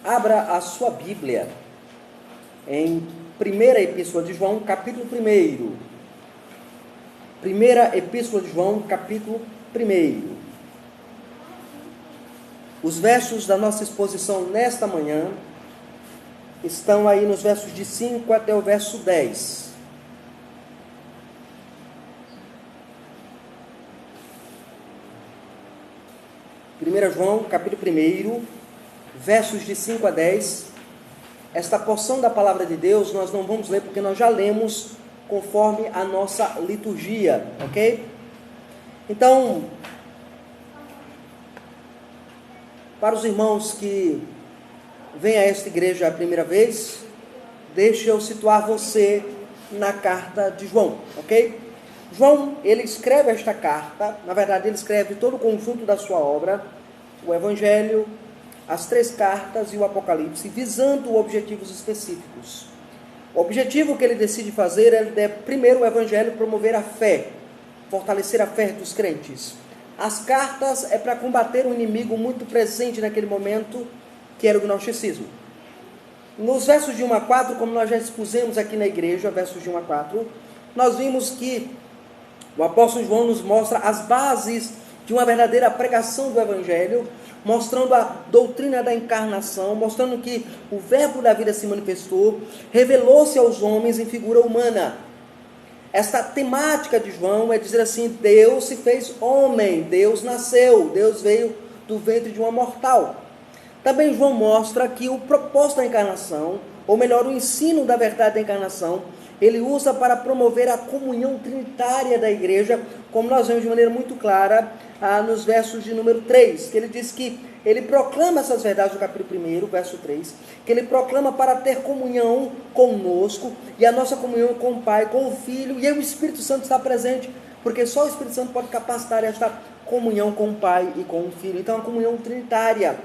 Abra a sua Bíblia em Primeira Epístola de João, capítulo 1. Primeira Epístola de João, capítulo 1. Os versos da nossa exposição nesta manhã estão aí nos versos de 5 até o verso 10. Primeira João, capítulo 1, versos de 5 a 10. Esta porção da palavra de Deus nós não vamos ler porque nós já lemos conforme a nossa liturgia, ok? Então, para os irmãos que vêm a esta igreja a primeira vez, deixe eu situar você na carta de João, ok? João, ele escreve esta carta, na verdade ele escreve todo o conjunto da sua obra, o Evangelho, as 3 cartas e o Apocalipse, visando objetivos específicos. O objetivo que ele decide fazer é, primeiro, o Evangelho promover a fé, fortalecer a fé dos crentes. As cartas é para combater um inimigo muito presente naquele momento, que era o gnosticismo. Nos versos de 1 a 4, como nós já expusemos aqui na igreja, versos de 1 a 4, nós vimos que o apóstolo João nos mostra as bases de uma verdadeira pregação do Evangelho, mostrando a doutrina da encarnação, mostrando que o verbo da vida se manifestou, revelou-se aos homens em figura humana. Esta temática de João é dizer assim: Deus se fez homem, Deus nasceu, Deus veio do ventre de uma mortal. Também João mostra que o propósito da encarnação, ou melhor, o ensino da verdade da encarnação, ele usa para promover a comunhão trinitária da igreja, como nós vemos de maneira muito clara nos versos de número 3, que ele diz que ele proclama essas verdades no capítulo 1, verso 3, que ele proclama para ter comunhão conosco, e a nossa comunhão com o Pai, com o Filho, e o Espírito Santo está presente, porque só o Espírito Santo pode capacitar esta comunhão com o Pai e com o Filho. Então, a comunhão trinitária.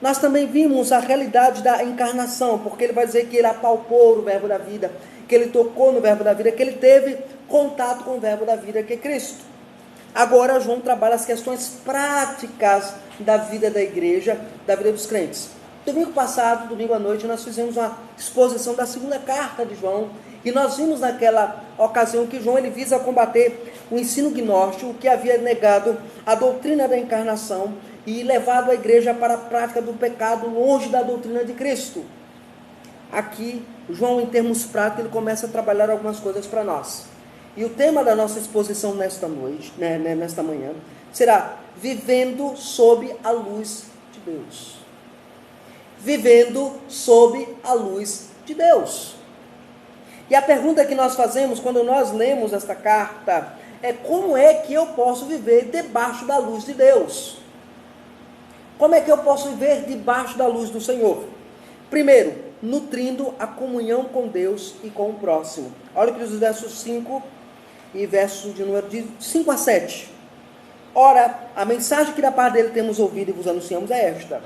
Nós também vimos a realidade da encarnação, porque ele vai dizer que ele apalpou o verbo da vida, que ele tocou no verbo da vida, que ele teve contato com o verbo da vida, que é Cristo. Agora João trabalha as questões práticas da vida da igreja, da vida dos crentes. Domingo passado, domingo à noite, nós fizemos uma exposição da segunda carta de João, e nós vimos naquela ocasião que João ele visa combater o ensino gnóstico, que havia negado a doutrina da encarnação e levado a igreja para a prática do pecado longe da doutrina de Cristo. Aqui, João, em termos práticos, ele começa a trabalhar algumas coisas para nós. E o tema da nossa exposição nesta noite, nesta manhã, será vivendo sob a luz de Deus. Vivendo sob a luz de Deus. E a pergunta que nós fazemos quando nós lemos esta carta é: como é que eu posso viver debaixo da luz de Deus? Como é que eu posso viver debaixo da luz do Senhor? Primeiro, nutrindo a comunhão com Deus e com o próximo. Olha o que diz os versos 5 e versos de número de 5 a 7. Ora, a mensagem que da parte dele temos ouvido e vos anunciamos é esta: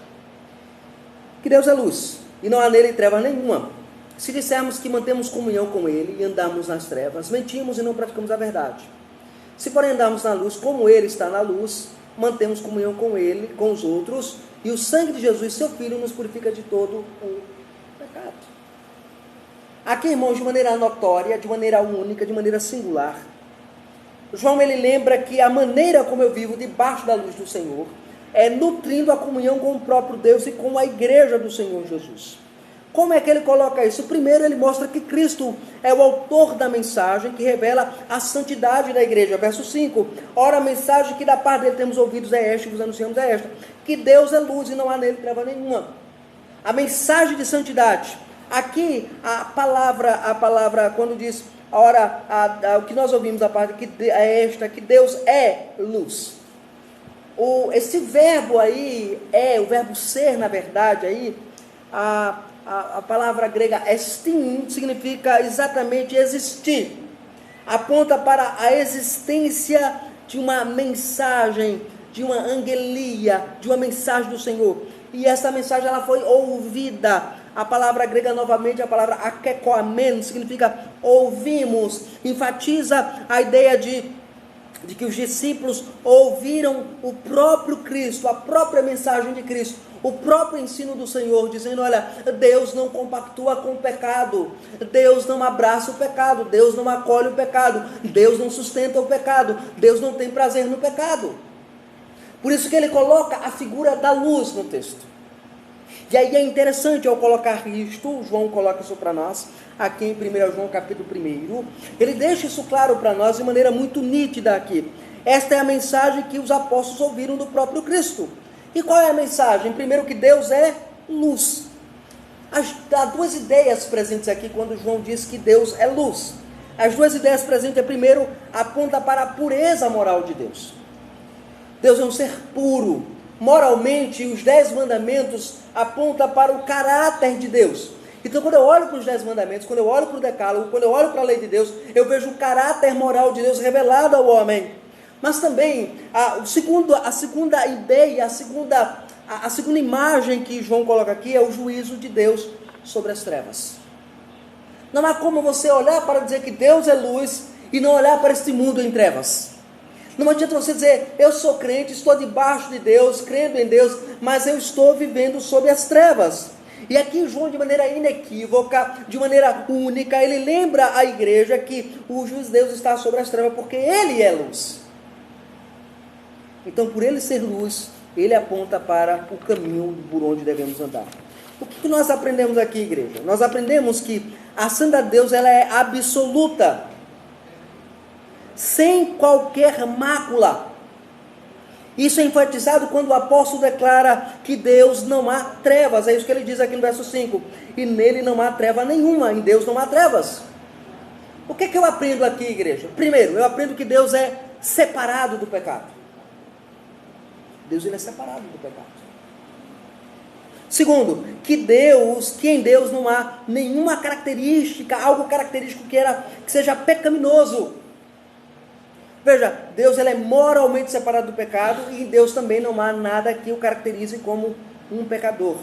que Deus é luz, e não há nele treva nenhuma. Se dissermos que mantemos comunhão com ele e andamos nas trevas, mentimos e não praticamos a verdade. Se porém andarmos na luz, como ele está na luz, mantemos comunhão com ele, com os outros, e o sangue de Jesus, seu Filho, nos purifica de todo o pecado. Aqui, irmãos, de maneira notória, de maneira única, de maneira singular, João ele lembra que a maneira como eu vivo debaixo da luz do Senhor é nutrindo a comunhão com o próprio Deus e com a igreja do Senhor Jesus. Como é que ele coloca isso? Primeiro, ele mostra que Cristo é o autor da mensagem que revela a santidade da igreja. Verso 5. Ora, a mensagem que da parte dele temos ouvidos é esta, e vos anunciamos é esta: que Deus é luz e não há nele treva nenhuma. A mensagem de santidade. Aqui, a palavra quando diz, ora, o que nós ouvimos da parte que é esta, que Deus é luz. Esse verbo aí, o verbo ser, na verdade, aí, a palavra grega estin significa exatamente existir. Aponta para a existência de uma mensagem, de uma angelia, de uma mensagem do Senhor. E essa mensagem ela foi ouvida. A palavra grega novamente, a palavra akekoamen, significa ouvimos. Enfatiza a ideia de de que os discípulos ouviram o próprio Cristo, a própria mensagem de Cristo, o próprio ensino do Senhor, dizendo: olha, Deus não compactua com o pecado, Deus não abraça o pecado, Deus não acolhe o pecado, Deus não sustenta o pecado, Deus não tem prazer no pecado. Por isso que ele coloca a figura da luz no texto. E aí é interessante ao colocar isto, João coloca isso para nós, aqui em 1 João capítulo 1, ele deixa isso claro para nós de maneira muito nítida aqui. Esta é a mensagem que os apóstolos ouviram do próprio Cristo. E qual é a mensagem? Primeiro, que Deus é luz. Há duas ideias presentes aqui quando João diz que Deus é luz. As duas ideias presentes, primeiro, aponta para a pureza moral de Deus. Deus é um ser puro. Moralmente, os 10 mandamentos apontam para o caráter de Deus. Então, quando eu olho para os 10 mandamentos, quando eu olho para o decálogo, quando eu olho para a lei de Deus, eu vejo o caráter moral de Deus revelado ao homem. Mas também, a segunda ideia, a segunda imagem que João coloca aqui é o juízo de Deus sobre as trevas. Não há como você olhar para dizer que Deus é luz e não olhar para este mundo em trevas. Não adianta você dizer: eu sou crente, estou debaixo de Deus, crendo em Deus, mas eu estou vivendo sob as trevas. E aqui João, de maneira inequívoca, de maneira única, ele lembra a igreja que o juiz de Deus está sobre as trevas, porque ele é luz. Então, por ele ser luz, ele aponta para o caminho por onde devemos andar. O que nós aprendemos aqui, igreja? Nós aprendemos que a santidade de Deus ela é absoluta, sem qualquer mácula. Isso é enfatizado quando o apóstolo declara que Deus não há trevas. É isso que ele diz aqui no verso 5. E nele não há treva nenhuma, em Deus não há trevas. O que eu aprendo aqui, igreja? Primeiro, eu aprendo que Deus é separado do pecado. Deus ele é separado do pecado. Segundo, que em Deus não há nenhuma característica, algo característico que seja pecaminoso. Veja, Deus ele é moralmente separado do pecado e em Deus também não há nada que o caracterize como um pecador.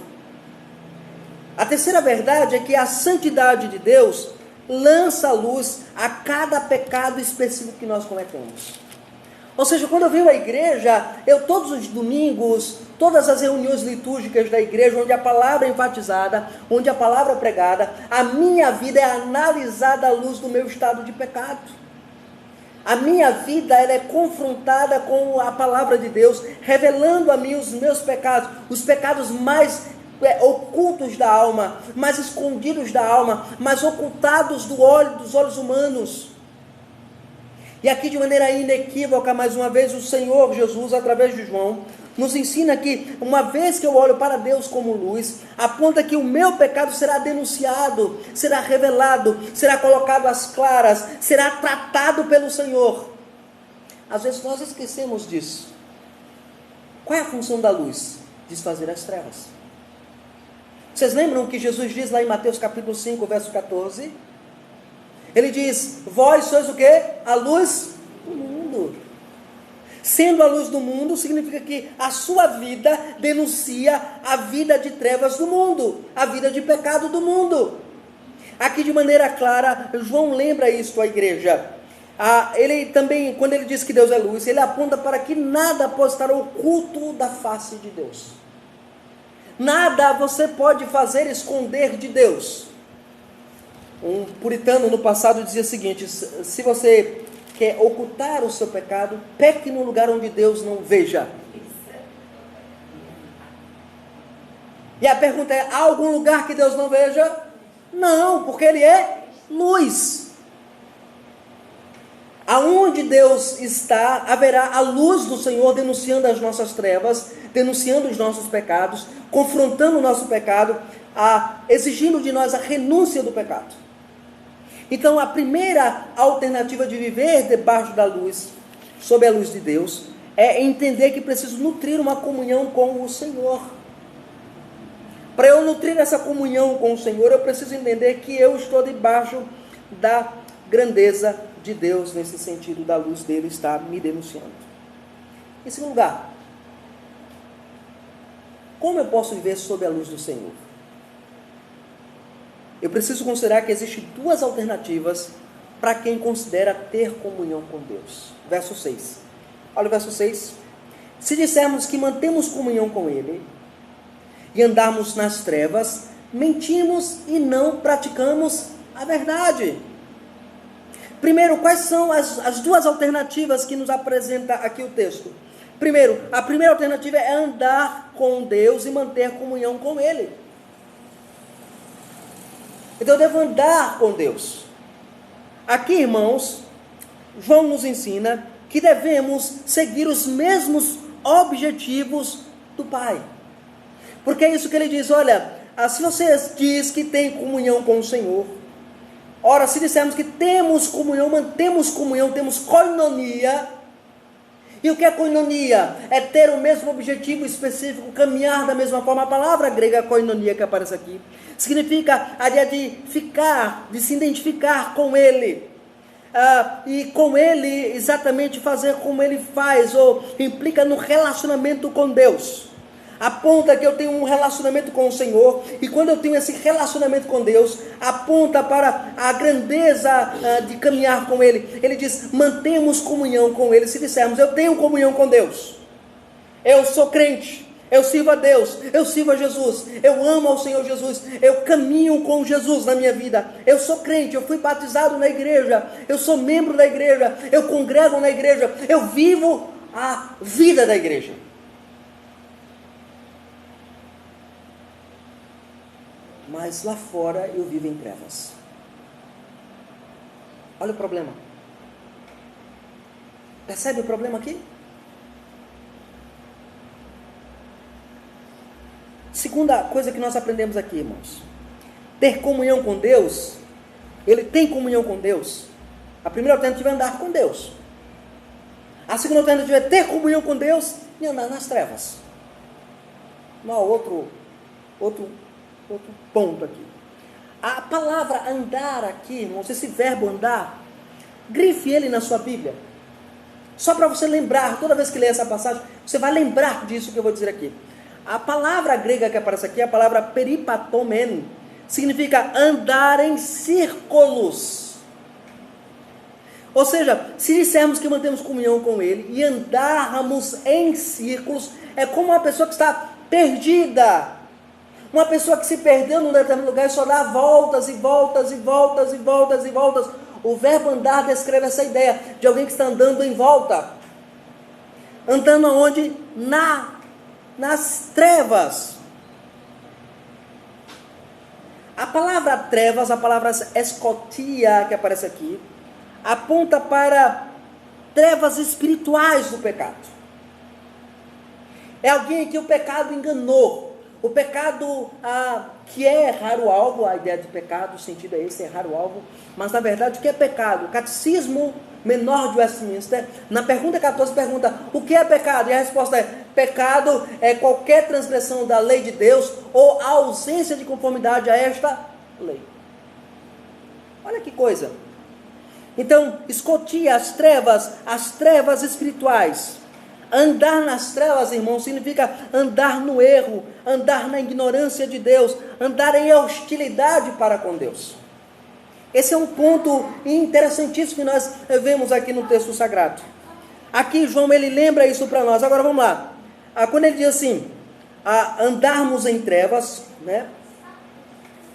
A terceira verdade é que a santidade de Deus lança a luz a cada pecado específico que nós cometemos. Ou seja, quando eu venho à igreja, todos os domingos, todas as reuniões litúrgicas da igreja, onde a palavra é enfatizada, onde a palavra é pregada, a minha vida é analisada à luz do meu estado de pecado. A minha vida ela é confrontada com a palavra de Deus, revelando a mim os meus pecados, os pecados mais ocultos da alma, mais escondidos da alma, mais ocultados dos olhos humanos. E aqui de maneira inequívoca, mais uma vez, o Senhor Jesus, através de João, nos ensina que, uma vez que eu olho para Deus como luz, aponta que o meu pecado será denunciado, será revelado, será colocado às claras, será tratado pelo Senhor. Às vezes nós esquecemos disso. Qual é a função da luz? Desfazer as trevas. Vocês lembram que Jesus diz lá em Mateus capítulo 5, verso 14? Ele diz: vós sois o quê? A luz do mundo. Sendo a luz do mundo, significa que a sua vida denuncia a vida de trevas do mundo, a vida de pecado do mundo. Aqui de maneira clara, João lembra isso à igreja. Ele também, quando ele diz que Deus é luz, ele aponta para que nada pode estar oculto da face de Deus. Nada você pode fazer esconder de Deus. Um puritano no passado dizia o seguinte: se você quer ocultar o seu pecado, peque no lugar onde Deus não veja. E a pergunta é: há algum lugar que Deus não veja? Não, porque Ele é luz. Aonde Deus está, haverá a luz do Senhor denunciando as nossas trevas, denunciando os nossos pecados, confrontando o nosso pecado, exigindo de nós a renúncia do pecado. Então, a primeira alternativa de viver debaixo da luz, sob a luz de Deus, é entender que preciso nutrir uma comunhão com o Senhor. Para eu nutrir essa comunhão com o Senhor, eu preciso entender que eu estou debaixo da grandeza de Deus, nesse sentido da luz dele está me denunciando. Em segundo lugar, como eu posso viver sob a luz do Senhor? Eu preciso considerar que existem duas alternativas para quem considera ter comunhão com Deus. Verso 6. Olha o verso 6. Se dissermos que mantemos comunhão com Ele e andarmos nas trevas, mentimos e não praticamos a verdade. Primeiro, quais são as duas alternativas que nos apresenta aqui o texto? Primeiro, a primeira alternativa é andar com Deus e manter comunhão com Ele. Então eu devo andar com Deus. Aqui, irmãos, João nos ensina que devemos seguir os mesmos objetivos do Pai. Porque é isso que ele diz, olha, se você diz que tem comunhão com o Senhor, ora, se dissermos que temos comunhão, mantemos comunhão, temos koinonia. E o que é koinonia? É ter o mesmo objetivo específico, caminhar da mesma forma. A palavra grega koinonia que aparece aqui significa a ideia de ficar, de se identificar com Ele. E com Ele exatamente fazer como Ele faz, ou implica no relacionamento com Deus. Aponta que eu tenho um relacionamento com o Senhor, e quando eu tenho esse relacionamento com Deus, aponta para a grandeza de caminhar com Ele. Ele diz, mantemos comunhão com Ele. Se dissermos, eu tenho comunhão com Deus, eu sou crente, eu sirvo a Deus, eu sirvo a Jesus, eu amo ao Senhor Jesus, eu caminho com Jesus na minha vida, eu sou crente, eu fui batizado na igreja, eu sou membro da igreja, eu congrego na igreja, eu vivo a vida da igreja. Mas lá fora eu vivo em trevas. Olha o problema. Percebe o problema aqui? Segunda coisa que nós aprendemos aqui, irmãos. Ter comunhão com Deus. Ele tem comunhão com Deus. A primeira alternativa é andar com Deus. A segunda alternativa é ter comunhão com Deus e andar nas trevas. Não há outro ponto aqui. A palavra andar aqui, irmãos, esse verbo andar, grife ele na sua Bíblia. Só para você lembrar, toda vez que ler essa passagem, você vai lembrar disso que eu vou dizer aqui. A palavra grega que aparece aqui é a palavra peripatomen. Significa andar em círculos. Ou seja, se dissermos que mantemos comunhão com Ele e andarmos em círculos, é como uma pessoa que está perdida. Uma pessoa que se perdeu num determinado lugar e só dá voltas e voltas e voltas e voltas e voltas. O verbo andar descreve essa ideia de alguém que está andando em volta. Andando aonde? Nas trevas. A palavra trevas, a palavra escotia que aparece aqui, aponta para trevas espirituais do pecado. É alguém que o pecado enganou. O pecado que é errar o alvo, a ideia de pecado, o sentido é esse, errar o alvo. Mas na verdade o que é pecado? O Catecismo Menor de Westminster, na pergunta 14, pergunta, o que é pecado? E a resposta é, pecado é qualquer transgressão da lei de Deus ou a ausência de conformidade a esta lei. Olha que coisa. Então, escotia as trevas espirituais. Andar nas trevas, irmãos, significa andar no erro, andar na ignorância de Deus, andar em hostilidade para com Deus. Esse é um ponto interessantíssimo que nós vemos aqui no texto sagrado. Aqui João, ele lembra isso para nós. Agora vamos lá. Quando ele diz assim, andarmos em trevas, né?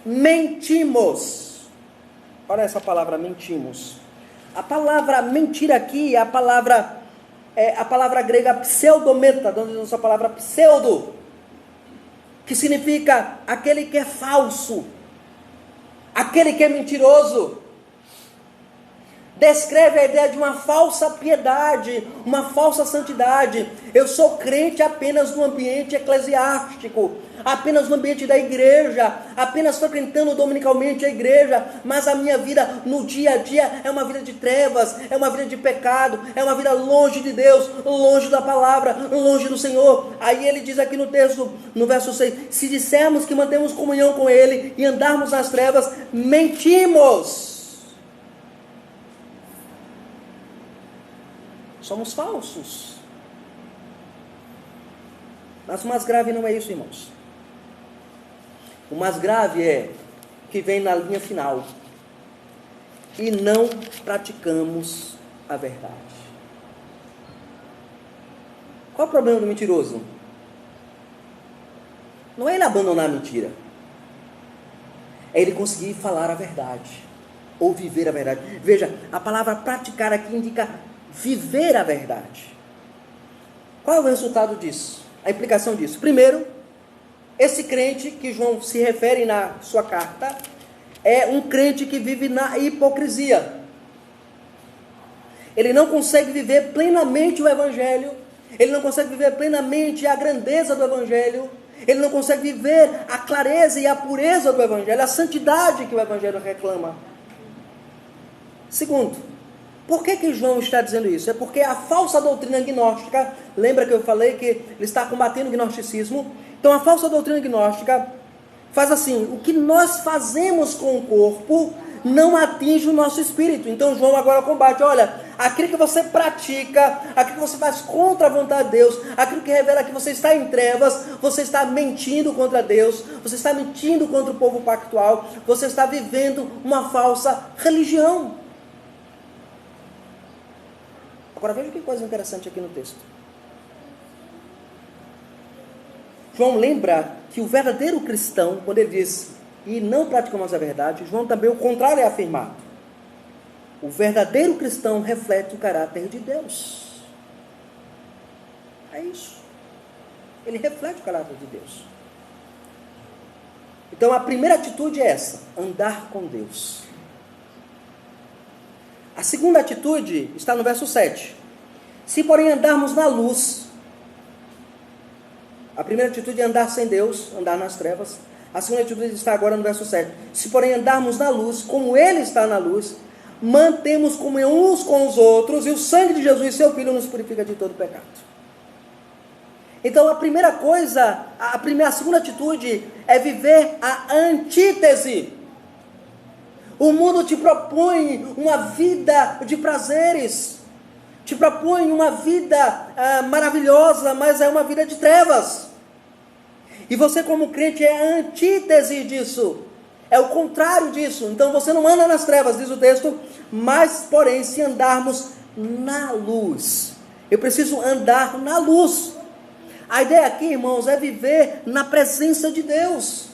Mentimos. Olha essa palavra, mentimos. A palavra mentir aqui é a palavra grega pseudometa, de onde usa a palavra pseudo, que significa aquele que é falso, aquele que é mentiroso. Descreve a ideia de uma falsa piedade, uma falsa santidade. Eu sou crente apenas no ambiente eclesiástico, apenas no ambiente da igreja, apenas frequentando dominicalmente a igreja, mas a minha vida no dia a dia é uma vida de trevas, é uma vida de pecado, é uma vida longe de Deus, longe da palavra, longe do Senhor. Aí ele diz aqui no texto, no verso 6, se dissermos que mantemos comunhão com Ele e andarmos nas trevas, mentimos. Somos falsos. Mas o mais grave não é isso, irmãos. O mais grave é que vem na linha final. e não praticamos a verdade. Qual é o problema do mentiroso? Não é ele abandonar a mentira. É ele conseguir falar a verdade. Ou viver a verdade. Veja, a palavra praticar aqui indica viver a verdade. Qual é o resultado disso? A implicação disso. Primeiro, esse crente que João se refere na sua carta é um crente que vive na hipocrisia. Ele não consegue viver plenamente o Evangelho. Ele não consegue viver plenamente a grandeza do Evangelho. Ele não consegue viver a clareza e a pureza do Evangelho, a santidade que o Evangelho reclama. Segundo, por que João está dizendo isso? É porque a falsa doutrina gnóstica, lembra que eu falei que ele está combatendo o gnosticismo? Então a falsa doutrina gnóstica faz assim: o que nós fazemos com o corpo não atinge o nosso espírito. Então João agora combate: olha, aquilo que você pratica, aquilo que você faz contra a vontade de Deus, aquilo que revela que você está em trevas, você está mentindo contra Deus, você está mentindo contra o povo pactual, você está vivendo uma falsa religião. Agora veja que coisa interessante aqui no texto. João lembra que o verdadeiro cristão, quando ele diz e não praticamos a verdade, João também o contrário é afirmado. O verdadeiro cristão reflete o caráter de Deus. É isso. Ele reflete o caráter de Deus. Então a primeira atitude é essa: andar com Deus. A segunda atitude está no verso 7. Se porém andarmos na luz, a primeira atitude é andar sem Deus, andar nas trevas. A segunda atitude está agora no verso 7. Se porém andarmos na luz, como Ele está na luz, mantemos comunhão uns com os outros, e o sangue de Jesus, seu Filho, nos purifica de todo pecado. Então a primeira coisa, a segunda atitude é viver a antítese. O mundo te propõe uma vida de prazeres, te propõe uma vida maravilhosa, mas é uma vida de trevas. E você, como crente, é a antítese disso, é o contrário disso. Então você não anda nas trevas, diz o texto, mas porém se andarmos na luz. Eu preciso andar na luz. A ideia aqui, irmãos, é viver na presença de Deus.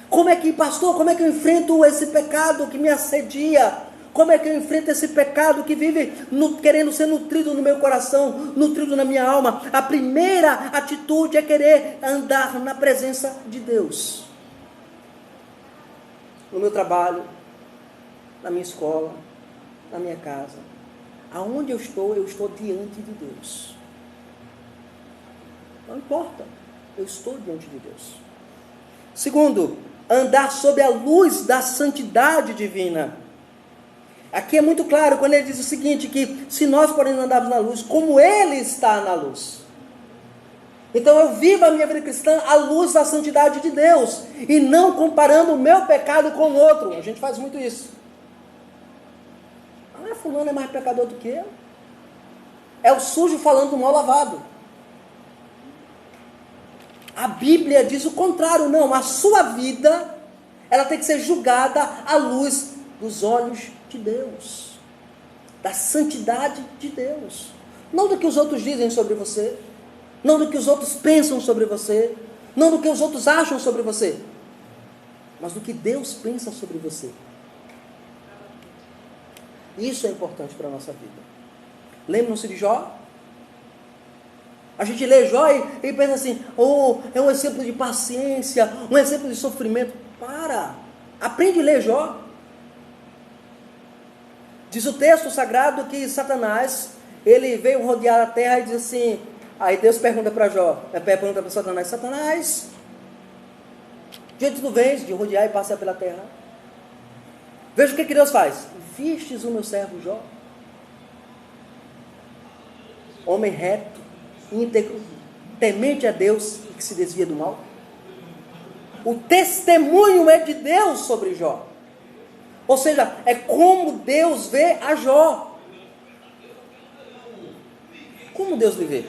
Como é que, pastor, como é que eu enfrento esse pecado que me assedia? Como é que eu enfrento esse pecado que vive querendo ser nutrido no meu coração, nutrido na minha alma? A primeira atitude é querer andar na presença de Deus. No meu trabalho, na minha escola, na minha casa. Aonde eu estou diante de Deus. Não importa, eu estou diante de Deus. Segundo, andar sob a luz da santidade divina. Aqui é muito claro quando ele diz o seguinte, que se nós, porém, andarmos na luz, como Ele está na luz. Então eu vivo a minha vida cristã à luz da santidade de Deus, e não comparando o meu pecado com o outro. A gente faz muito isso. Fulano é mais pecador do que eu. É o sujo falando do mal lavado. A Bíblia diz o contrário, não. A sua vida, ela tem que ser julgada à luz dos olhos de Deus, da santidade de Deus, não do que os outros dizem sobre você, não do que os outros pensam sobre você, não do que os outros acham sobre você, mas do que Deus pensa sobre você. Isso é importante para a nossa vida. Lembram-se de Jó? A gente lê Jó e pensa assim, é um exemplo de paciência, um exemplo de sofrimento. Aprende a ler Jó. Diz o texto sagrado que Satanás, ele veio rodear a terra e diz assim, aí Deus pergunta para Jó, pergunta para Satanás, Satanás, de onde tu vens de rodear e passar pela terra? Veja o que Deus faz. Vistes o meu servo Jó? Homem reto, íntegro, temente a Deus e que se desvia do mal. O testemunho é de Deus sobre Jó. Ou seja, é como Deus vê a Jó. Como Deus lhe vê?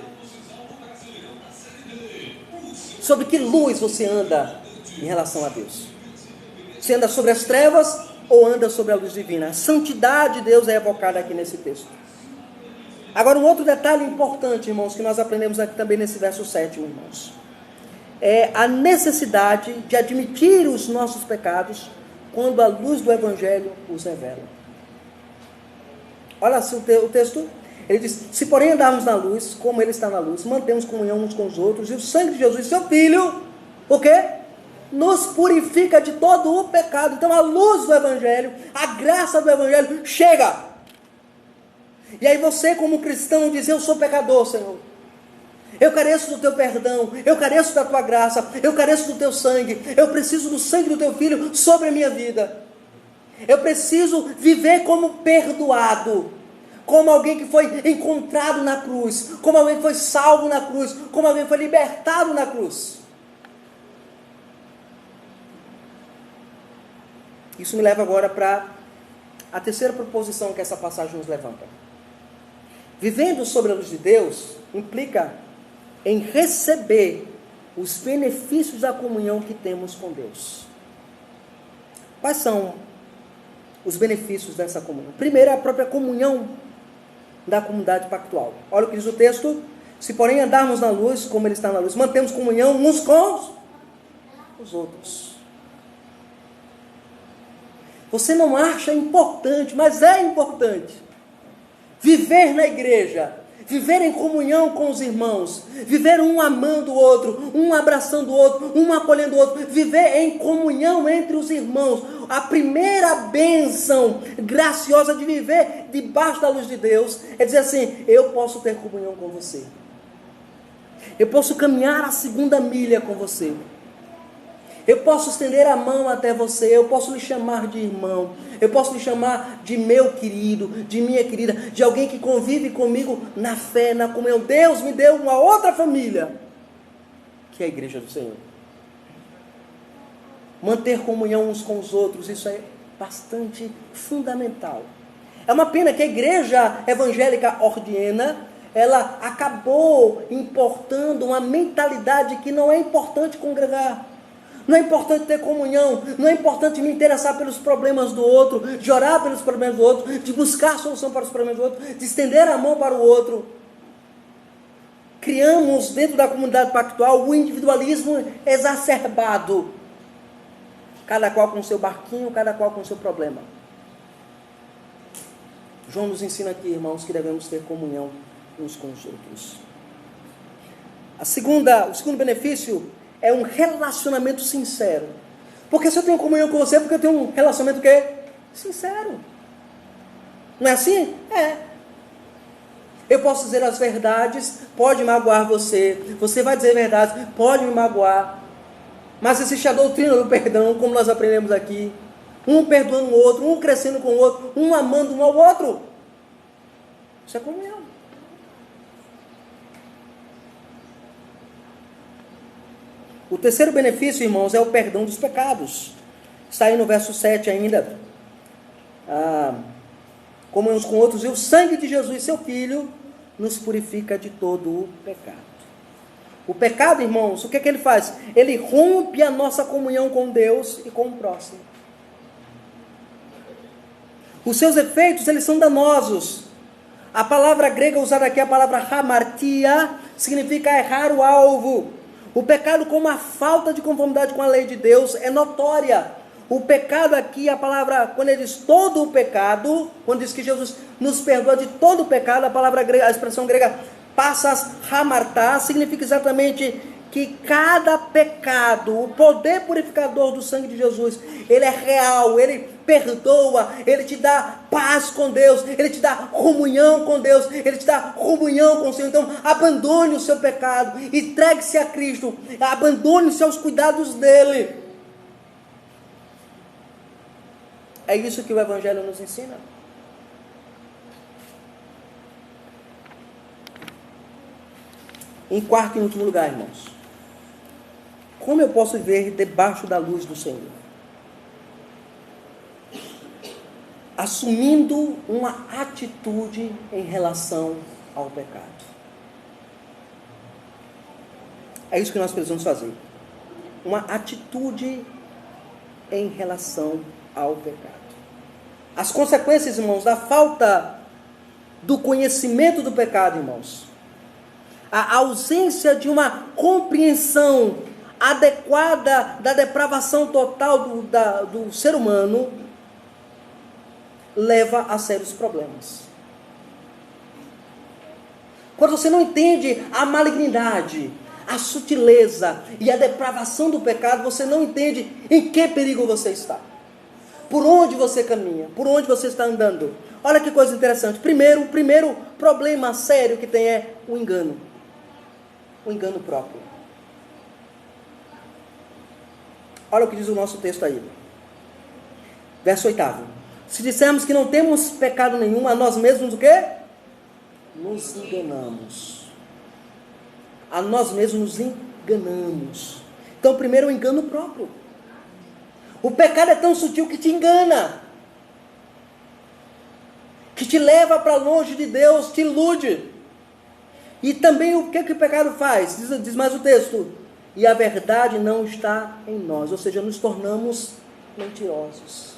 Sobre que luz você anda em relação a Deus? Você anda sobre as trevas ou anda sobre a luz divina. A santidade de Deus é evocada aqui nesse texto. Agora, um outro detalhe importante, irmãos, que nós aprendemos aqui também nesse verso 7, irmãos, é a necessidade de admitir os nossos pecados quando a luz do Evangelho os revela. Olha assim o texto, ele diz: se porém andarmos na luz, como ele está na luz, mantemos comunhão uns com os outros, e o sangue de Jesus, seu Filho, o quê? Nos purifica de todo o pecado. Então a luz do Evangelho, a graça do Evangelho chega. E aí você, como cristão, diz: eu sou pecador, Senhor. Eu careço do teu perdão, eu careço da tua graça, eu careço do teu sangue, eu preciso do sangue do teu Filho sobre a minha vida. Eu preciso viver como perdoado, como alguém que foi encontrado na cruz, como alguém que foi salvo na cruz, como alguém que foi libertado na cruz. Isso me leva agora para a terceira proposição que essa passagem nos levanta. Vivendo sobre a luz de Deus implica em receber os benefícios da comunhão que temos com Deus. Quais são os benefícios dessa comunhão? Primeiro é a própria comunhão da comunidade pactual. Olha o que diz o texto: se porém andarmos na luz, como ele está na luz, mantemos comunhão uns com os outros. Você não acha importante, mas é importante viver na igreja, viver em comunhão com os irmãos, viver um amando o outro, um abraçando o outro, um acolhendo o outro, viver em comunhão entre os irmãos. A primeira bênção graciosa de viver debaixo da luz de Deus é dizer assim: eu posso ter comunhão com você, eu posso caminhar a segunda milha com você, eu posso estender a mão até você, eu posso lhe chamar de irmão, eu posso lhe chamar de meu querido, de minha querida, de alguém que convive comigo na fé, na comunhão. Deus me deu uma outra família, que é a igreja do Senhor. Manter comunhão uns com os outros, isso é bastante fundamental. É uma pena que a igreja evangélica ordiena, ela acabou importando uma mentalidade que não é importante congregar. Não é importante ter comunhão, não é importante me interessar pelos problemas do outro, de orar pelos problemas do outro, de buscar solução para os problemas do outro, de estender a mão para o outro. Criamos dentro da comunidade pactual o individualismo exacerbado. Cada qual com o seu barquinho, cada qual com o seu problema. João nos ensina aqui, irmãos, que devemos ter comunhão uns com os outros. O segundo benefício é um relacionamento sincero. Porque se eu tenho comunhão com você, é porque eu tenho um relacionamento que é sincero. Não é assim? É. Eu posso dizer as verdades, pode magoar você. Você vai dizer verdades, pode me magoar. Mas existe a doutrina do perdão, como nós aprendemos aqui. Um perdoando o outro, um crescendo com o outro, um amando um ao outro. Isso é comunhão. O terceiro benefício, irmãos, é o perdão dos pecados. Está aí no verso 7 ainda. Como uns com outros, e o sangue de Jesus, seu Filho, nos purifica de todo o pecado. O pecado, irmãos, o que ele faz? Ele rompe a nossa comunhão com Deus e com o próximo. Os seus efeitos, eles são danosos. A palavra grega usada aqui, a palavra hamartia, significa errar o alvo. O pecado, como a falta de conformidade com a lei de Deus, é notória. O pecado aqui, a palavra, quando ele diz todo o pecado, quando diz que Jesus nos perdoa de todo o pecado, a palavra grega, a expressão grega passas hamartá, significa exatamente que cada pecado, o poder purificador do sangue de Jesus, ele é real, ele perdoa, ele te dá paz com Deus, ele te dá comunhão com Deus, ele te dá comunhão com o Senhor. Então abandone o seu pecado, entregue-se a Cristo, abandone-se aos cuidados dele. É isso que o Evangelho nos ensina. Em quarto e último lugar, irmãos, como eu posso viver debaixo da luz do Senhor? Assumindo uma atitude em relação ao pecado. É isso que nós precisamos fazer. Uma atitude em relação ao pecado. As consequências, irmãos, da falta do conhecimento do pecado, irmãos, a ausência de uma compreensão adequada da depravação total do ser humano, leva a sérios problemas. Quando você não entende a malignidade, a sutileza e a depravação do pecado, você não entende em que perigo você está. Por onde você caminha, por onde você está andando. Olha que coisa interessante. O primeiro problema sério que tem é o engano. O engano próprio. Olha o que diz o nosso texto aí. Verso 8. Se dissermos que não temos pecado nenhum, a nós mesmos o quê? Nos enganamos. A nós mesmos nos enganamos. Então, primeiro, o engano próprio. O pecado é tão sutil que te engana, que te leva para longe de Deus, te ilude. E também o que o pecado faz? Diz mais o texto. E a verdade não está em nós, ou seja, nos tornamos mentirosos.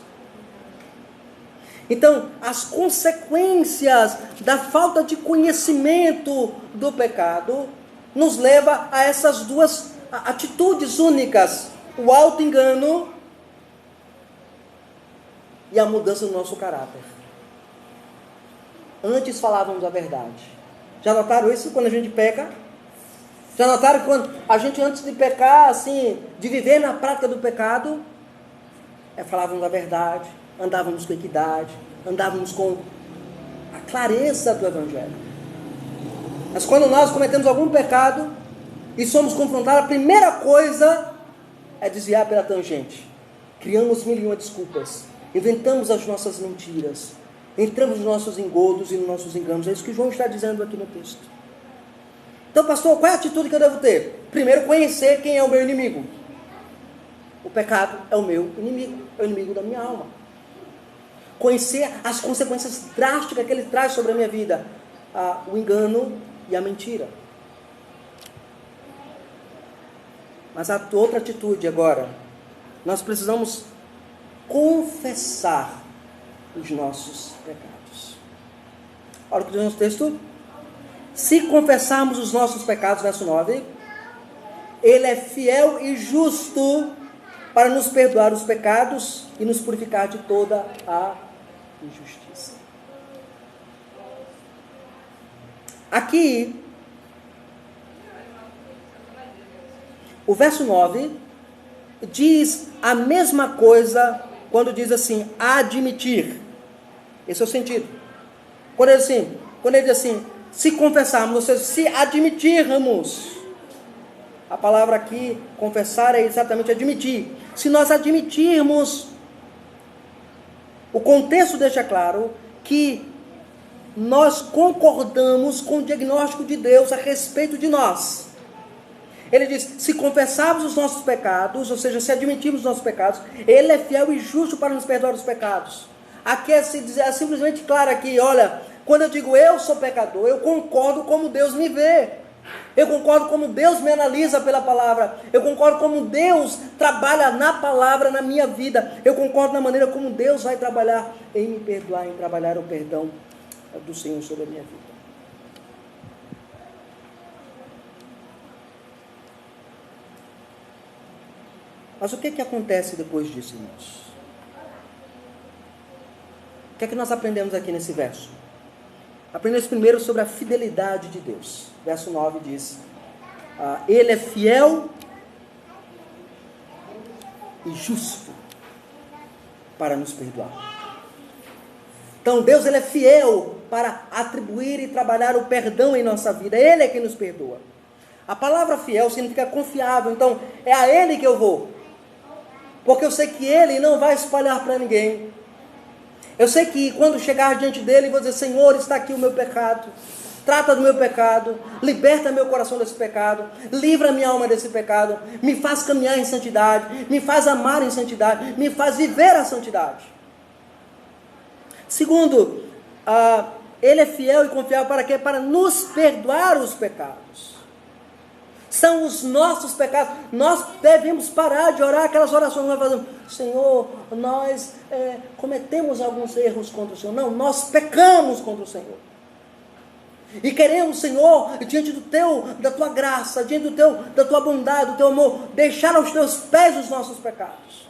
Então, as consequências da falta de conhecimento do pecado nos leva a essas duas atitudes únicas: o auto-engano e a mudança do nosso caráter. Antes falávamos a verdade. Já notaram isso quando a gente peca? Já notaram que quando a gente, antes de pecar, assim, de viver na prática do pecado, falávamos a verdade, andávamos com equidade, andávamos com a clareza do Evangelho. Mas quando nós cometemos algum pecado e somos confrontados, a primeira coisa é desviar pela tangente. Criamos mil e uma desculpas, inventamos as nossas mentiras, entramos nos nossos engodos e nos nossos enganos. É isso que João está dizendo aqui no texto. Então, pastor, qual é a atitude que eu devo ter? Primeiro, conhecer quem é o meu inimigo. O pecado é o meu inimigo, é o inimigo da minha alma. Conhecer as consequências drásticas que ele traz sobre a minha vida. O engano e a mentira. Mas a outra atitude agora, nós precisamos confessar os nossos pecados. Olha o que diz o nosso texto. Se confessarmos os nossos pecados, verso 9, Ele é fiel e justo para nos perdoar os pecados e nos purificar de toda a injustiça. Aqui, o verso 9 diz a mesma coisa quando diz assim, admitir. Esse é o sentido. Quando ele diz assim, se confessarmos, ou seja, se admitirmos. A palavra aqui, confessar, é exatamente admitir. Se nós admitirmos, o contexto deixa claro que nós concordamos com o diagnóstico de Deus a respeito de nós. Ele diz, se confessarmos os nossos pecados, ou seja, se admitirmos os nossos pecados, Ele é fiel e justo para nos perdoar os pecados. Aqui é simplesmente claro aqui, olha, quando eu digo eu sou pecador, eu concordo como Deus me vê. Eu concordo como Deus me analisa pela palavra. Eu concordo como Deus trabalha na palavra, na minha vida. Eu concordo na maneira como Deus vai trabalhar em me perdoar, em trabalhar o perdão do Senhor sobre a minha vida. Mas o que acontece depois disso, irmãos? O que é que nós aprendemos aqui nesse verso? Aprendemos primeiro sobre a fidelidade de Deus. Verso 9 diz, Ele é fiel e justo para nos perdoar. Então Deus, Ele é fiel para atribuir e trabalhar o perdão em nossa vida. Ele é quem nos perdoa. A palavra fiel significa confiável. Então é a Ele que eu vou. Porque eu sei que Ele não vai espalhar para ninguém. Eu sei que quando chegar diante dele, vou dizer, Senhor, está aqui o meu pecado. Trata do meu pecado. Liberta meu coração desse pecado. Livra minha alma desse pecado. Me faz caminhar em santidade. Me faz amar em santidade. Me faz viver a santidade. Segundo, Ele é fiel e confiável para quê? Para nos perdoar os pecados. São os nossos pecados. Nós devemos parar de orar aquelas orações que nós fazemos. Senhor, nós cometemos alguns erros contra o Senhor. Não, nós pecamos contra o Senhor. E queremos, Senhor, diante da tua graça, diante da tua bondade, do teu amor, deixar aos teus pés os nossos pecados.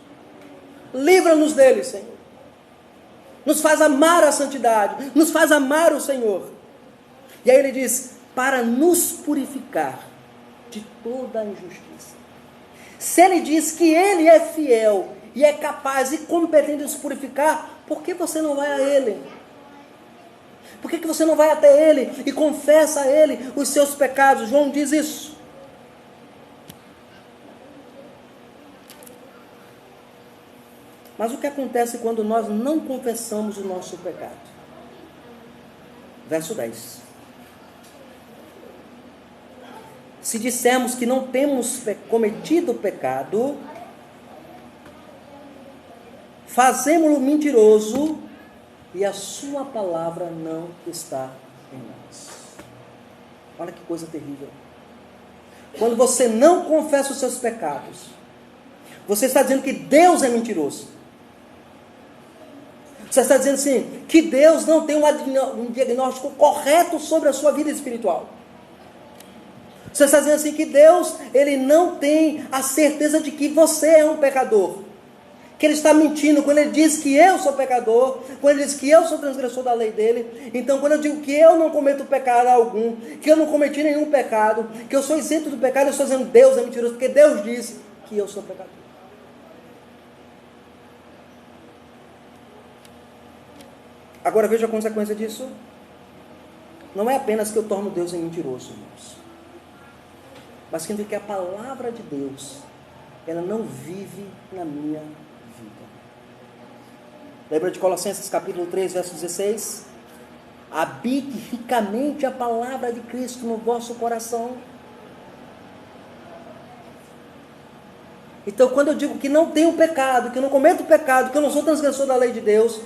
Livra-nos deles, Senhor. Nos faz amar a santidade, nos faz amar o Senhor. E aí ele diz, para nos purificar de toda a injustiça. Se ele diz que ele é fiel e é capaz e competente de nos purificar, por que você não vai a ele? Por que você não vai até ele e confessa a ele os seus pecados? João diz isso. Mas o que acontece quando nós não confessamos o nosso pecado? Verso 10. Se dissermos que não temos cometido pecado, fazemo-lo mentiroso e a sua palavra não está em nós. Olha que coisa terrível. Quando você não confessa os seus pecados, você está dizendo que Deus é mentiroso. Você está dizendo assim, que Deus não tem um diagnóstico correto sobre a sua vida espiritual. Você está dizendo assim, que Deus, ele não tem a certeza de que você é um pecador. Que ele está mentindo quando ele diz que eu sou pecador, quando ele diz que eu sou transgressor da lei dele. Então, quando eu digo que eu não cometo pecado algum, que eu não cometi nenhum pecado, que eu sou isento do pecado, eu estou dizendo que Deus é mentiroso, porque Deus disse que eu sou pecador. Agora veja a consequência disso. Não é apenas que eu torno Deus em mentiroso, irmãos, mas significa que a palavra de Deus, ela não vive na minha vida. Lembra de Colossenses capítulo 3, verso 16? Habite ricamente a palavra de Cristo no vosso coração. Então, quando eu digo que não tenho pecado, que eu não cometo pecado, que eu não sou transgressor da lei de Deus,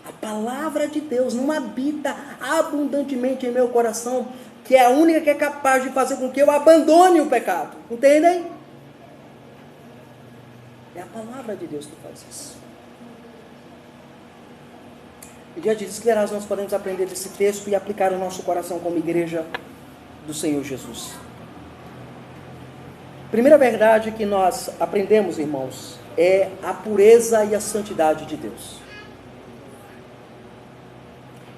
a palavra de Deus não habita abundantemente em meu coração, que é a única que é capaz de fazer com que eu abandone o pecado. Entendem? É a palavra de Deus que faz isso. E diante disso, que nós podemos aprender desse texto e aplicar o nosso coração como igreja do Senhor Jesus. Primeira verdade que nós aprendemos, irmãos, é a pureza e a santidade de Deus.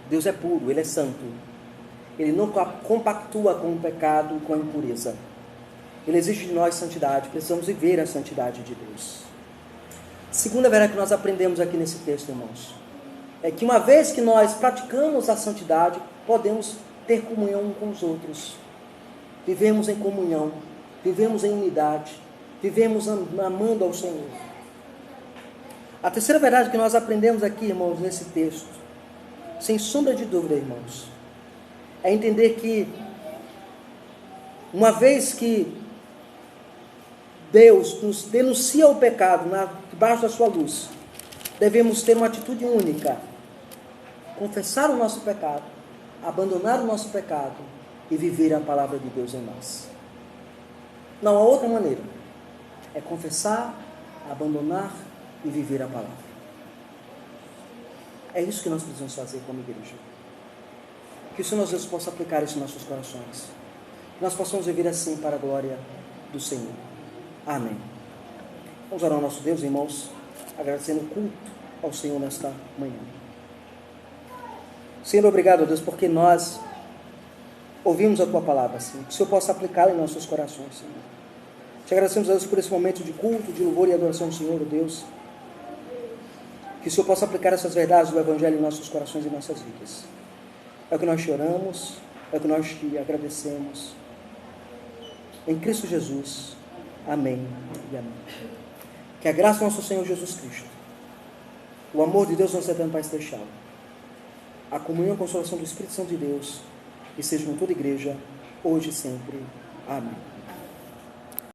Deus é puro, Ele é santo. Ele não compactua com o pecado, com a impureza. Ele exige de nós santidade, precisamos viver a santidade de Deus. Segunda verdade que nós aprendemos aqui nesse texto, irmãos, é que uma vez que nós praticamos a santidade, podemos ter comunhão uns com os outros. Vivemos em comunhão, vivemos em unidade, vivemos amando ao Senhor. A terceira verdade que nós aprendemos aqui, irmãos, nesse texto, sem sombra de dúvida, irmãos, é entender que, uma vez que Deus nos denuncia o pecado debaixo da sua luz, devemos ter uma atitude única: confessar o nosso pecado, abandonar o nosso pecado e viver a palavra de Deus em nós. Não há outra maneira. É confessar, abandonar e viver a palavra. É isso que nós precisamos fazer como igreja. Que o Senhor Deus possa aplicar isso em nossos corações. Que nós possamos viver assim para a glória do Senhor. Amém. Vamos orar ao nosso Deus, irmãos, agradecendo o culto ao Senhor nesta manhã. Senhor, obrigado, Deus, porque nós ouvimos a Tua palavra, Senhor. Que o Senhor possa aplicá-la em nossos corações, Senhor. Te agradecemos, Deus, por esse momento de culto, de louvor e adoração ao Senhor, Deus. Que o Senhor possa aplicar essas verdades do Evangelho em nossos corações e em nossas vidas. É o que nós choramos, é o que nós te agradecemos. Em Cristo Jesus. Amém e amém. Que a graça do nosso Senhor Jesus Cristo, o amor de Deus, nosso eterno Pai celestial, a comunhão e a consolação do Espírito Santo de Deus, e seja com toda a igreja, hoje e sempre. Amém.